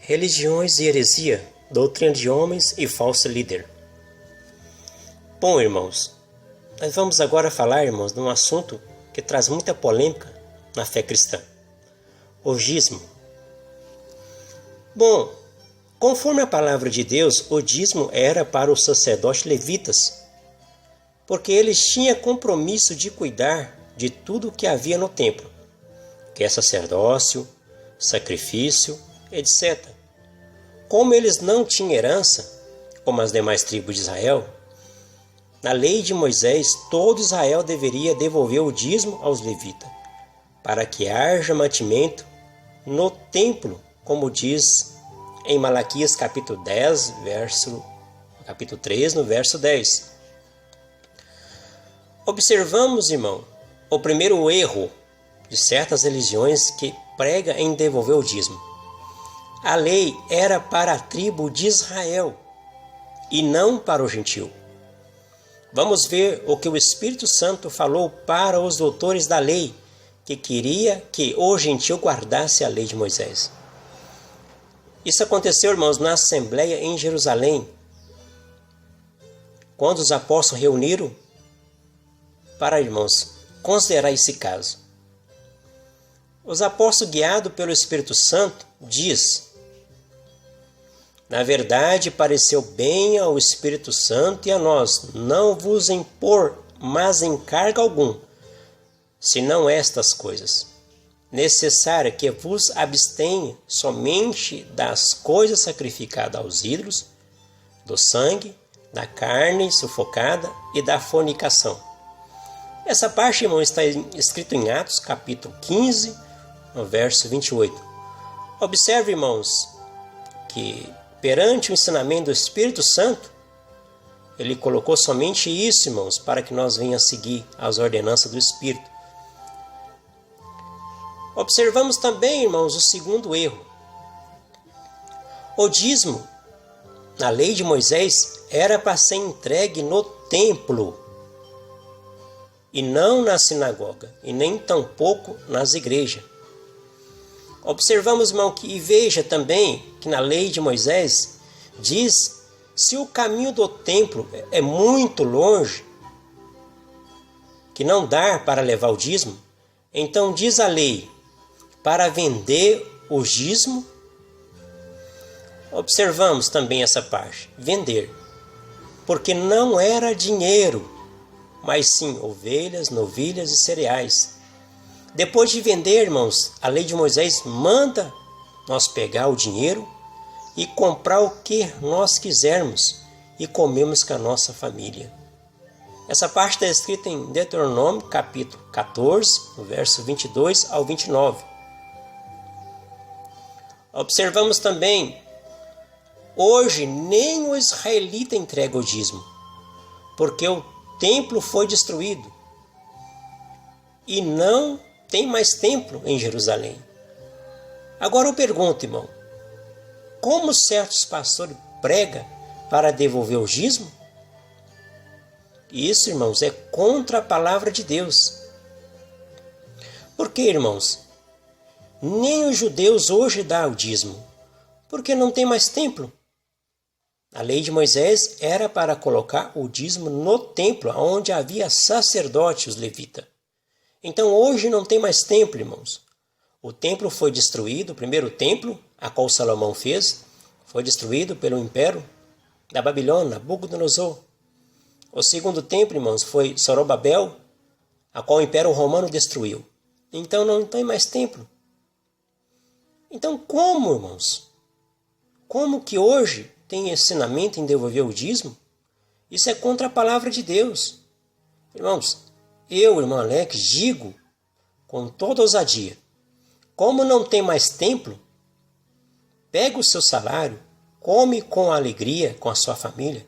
Religiões e heresia, doutrina de homens e falso líder. Bom, irmãos, nós vamos agora falar, irmãos, de um assunto que traz muita polêmica na fé cristã. O dízimo. Bom, conforme a palavra de Deus, o dízimo era para os sacerdotes levitas, porque eles tinham compromisso de cuidar de tudo o que havia no templo, que é sacerdócio, sacrifício, etc. Como eles não tinham herança, como as demais tribos de Israel, na lei de Moisés, todo Israel deveria devolver o dízimo aos levitas, para que haja mantimento no templo, como diz em Malaquias capítulo 10, capítulo 3, no verso 10. Observamos, irmão, o primeiro erro de certas religiões que prega em devolver o dízimo. A lei era para a tribo de Israel e não para o gentio. Vamos ver o que o Espírito Santo falou para os doutores da lei, que queria que o gentio guardasse a lei de Moisés. Isso aconteceu, irmãos, na Assembleia em Jerusalém, quando os apóstolos reuniram para, irmãos, considerar esse caso. Os apóstolos, guiados pelo Espírito Santo, diz: na verdade, pareceu bem ao Espírito Santo e a nós não vos impor, mas encargo algum, senão estas coisas. Necessário que vos abstenha somente das coisas sacrificadas aos ídolos, do sangue, da carne sufocada e da fornicação. Essa parte, irmão, está escrito em Atos, capítulo 15, no verso 28. Observe, irmãos, que perante o ensinamento do Espírito Santo, ele colocou somente isso, irmãos, para que nós venhamos seguir as ordenanças do Espírito. Observamos também, irmãos, o segundo erro. O dízimo, na lei de Moisés, era para ser entregue no templo, e não na sinagoga, e nem tampouco nas igrejas. Observamos, irmão, e veja também que na lei de Moisés diz: se o caminho do templo é muito longe, que não dá para levar o dízimo, então diz a lei, para vender o dízimo. Observamos também essa parte, vender, porque não era dinheiro, mas sim ovelhas, novilhas e cereais. Depois de vender, irmãos, a lei de Moisés manda nós pegar o dinheiro e comprar o que nós quisermos e comemos com a nossa família. Essa parte está escrita em Deuteronômio, capítulo 14, no verso 22 ao 29. Observamos também, hoje nem o israelita entrega o dízimo, porque o templo foi destruído e não tem mais templo em Jerusalém. Agora eu pergunto, irmão, como certos pastores pregam para devolver o dízimo? Isso, irmãos, é contra a palavra de Deus. Por que, irmãos? Nem os judeus hoje dão o dízimo, porque não tem mais templo. A lei de Moisés era para colocar o dízimo no templo, onde havia sacerdote, os levitas. Então hoje não tem mais templo, irmãos. O templo foi destruído, o primeiro templo, a qual Salomão fez, foi destruído pelo império da Babilônia, Nabucodonosor. O segundo templo, irmãos, foi Zorobabel, a qual o império romano destruiu. Então não tem mais templo. Então como, irmãos? Como que hoje tem ensinamento em devolver o dízimo? Isso é contra a palavra de Deus. Irmãos, eu, irmão Alex, digo com toda ousadia, como não tem mais templo, pega o seu salário, come com alegria com a sua família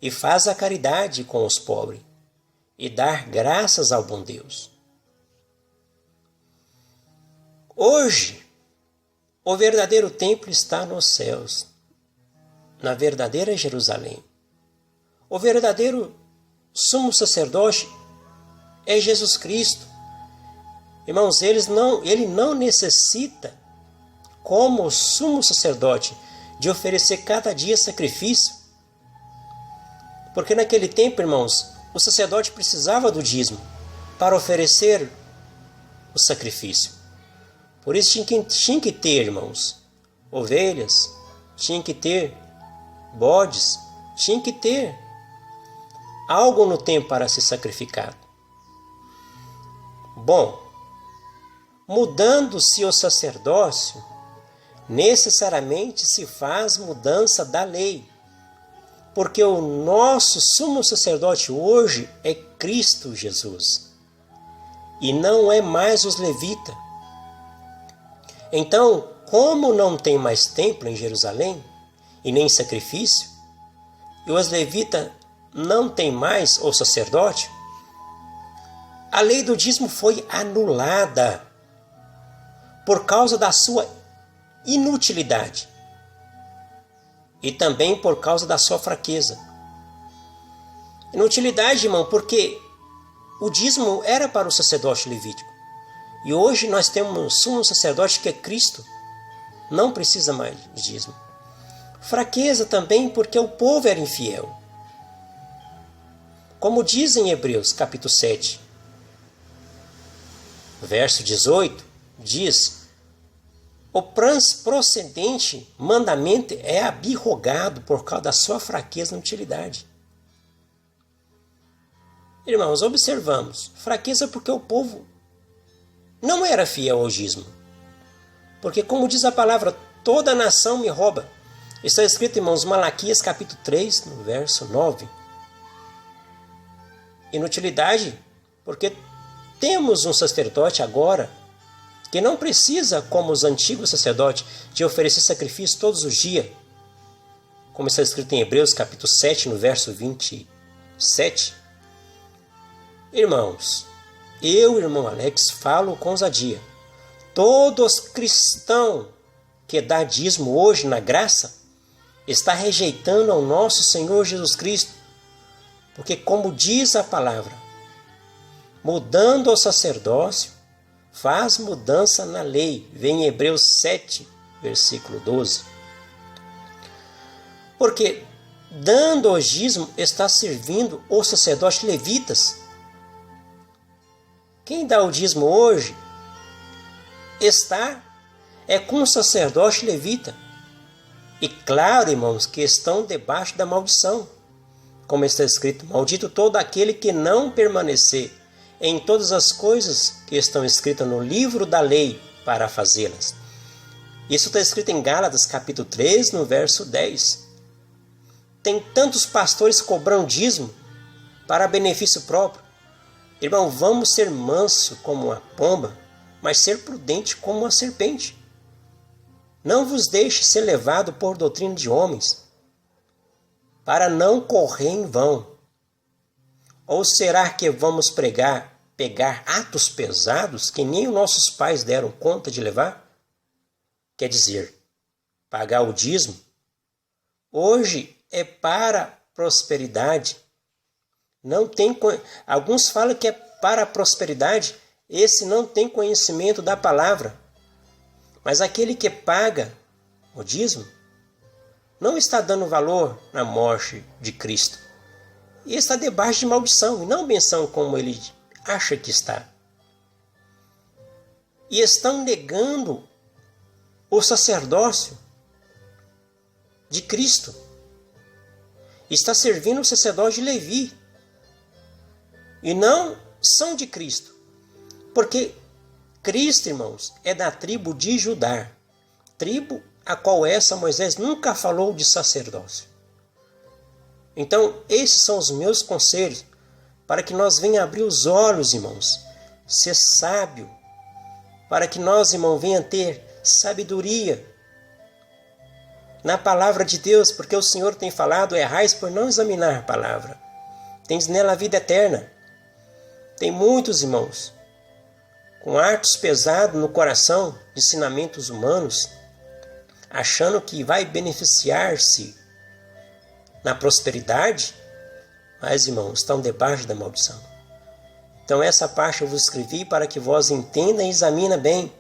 e faz a caridade com os pobres e dar graças ao bom Deus. Hoje, o verdadeiro templo está nos céus, na verdadeira Jerusalém. O verdadeiro sumo sacerdote é Jesus Cristo. Irmãos, ele não necessita como o sumo sacerdote, de oferecer cada dia sacrifício? Porque naquele tempo, irmãos, o sacerdote precisava do dízimo para oferecer o sacrifício. Por isso tinha que ter, irmãos, ovelhas, tinha que ter bodes, tinha que ter algo no templo para ser sacrificado. Bom, mudando-se o sacerdócio, necessariamente se faz mudança da lei, porque o nosso sumo sacerdote hoje é Cristo Jesus, e não é mais os levitas. Então, como não tem mais templo em Jerusalém, e nem sacrifício, e os levitas não tem mais o sacerdote, a lei do dízimo foi anulada por causa da sua inutilidade e também por causa da sua fraqueza. Inutilidade, irmão, porque o dízimo era para o sacerdote levítico e hoje nós temos um sumo sacerdote que é Cristo, não precisa mais de dízimo. Fraqueza também porque o povo era infiel. Como diz em Hebreus capítulo 7, verso 18, diz: o procedente mandamento é abirrogado por causa da sua fraqueza e inutilidade. Irmãos, observamos, fraqueza porque o povo não era fiel ao dízimo. Porque como diz a palavra, toda nação me rouba. Está escrito, irmãos, Malaquias capítulo 3, no verso 9. Inutilidade, porque temos um sacerdote agora que não precisa, como os antigos sacerdotes, de oferecer sacrifício todos os dias, como está escrito em Hebreus capítulo 7, no verso 27. Irmãos, eu, irmão Alex, falo com ousadia. Todos cristãos que dá dízimo hoje na graça está rejeitando ao nosso Senhor Jesus Cristo, porque como diz a palavra, mudando o sacerdócio, faz mudança na lei. Vem em Hebreus 7, versículo 12. Porque dando o dízimo está servindo os sacerdotes levitas. Quem dá o dízimo hoje é com o sacerdote levita. E claro, irmãos, que estão debaixo da maldição. Como está escrito, maldito todo aquele que não permanecer em todas as coisas que estão escritas no livro da lei para fazê-las. Isso está escrito em Gálatas capítulo 3, no verso 10. Tem tantos pastores cobrando dízimo para benefício próprio. Irmão, vamos ser manso como uma pomba, mas ser prudente como uma serpente. Não vos deixe ser levado por doutrina de homens, para não correr em vão. Ou será que vamos pegar atos pesados que nem os nossos pais deram conta de levar? Quer dizer, pagar o dízimo hoje é para prosperidade. Alguns falam que é para a prosperidade, esse não tem conhecimento da palavra. Mas aquele que paga o dízimo não está dando valor na morte de Cristo. E está debaixo de maldição, e não benção como ele acha que está. E estão negando o sacerdócio de Cristo. Está servindo o sacerdote de Levi. E não são de Cristo. Porque Cristo, irmãos, é da tribo de Judá. Tribo a qual Moisés nunca falou de sacerdócio. Então, esses são os meus conselhos para que nós venhamos abrir os olhos, irmãos, ser sábio, para que nós, irmãos, venhamos ter sabedoria na palavra de Deus, porque o Senhor tem falado, errais por não examinar a palavra. Tens nela a vida eterna. Tem muitos, irmãos, com hartos pesados no coração de ensinamentos humanos, achando que vai beneficiar-se na prosperidade, mas, irmãos, estão debaixo da maldição. Então essa parte eu vos escrevi para que vós entenda e examina bem,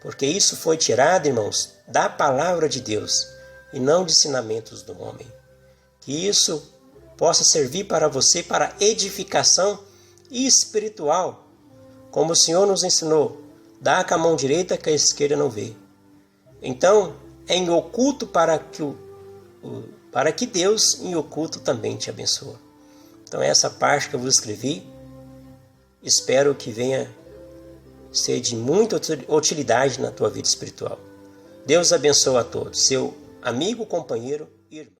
Porque isso foi tirado, irmãos, da palavra de Deus e não de ensinamentos do homem. Que isso possa servir para você para edificação espiritual, como o Senhor nos ensinou, dá com a mão direita que a esquerda não vê. Então, é em oculto para que Deus em oculto também te abençoe. Então, essa parte que eu vos escrevi, espero que venha ser de muita utilidade na tua vida espiritual. Deus abençoe a todos, seu amigo, companheiro e irmão.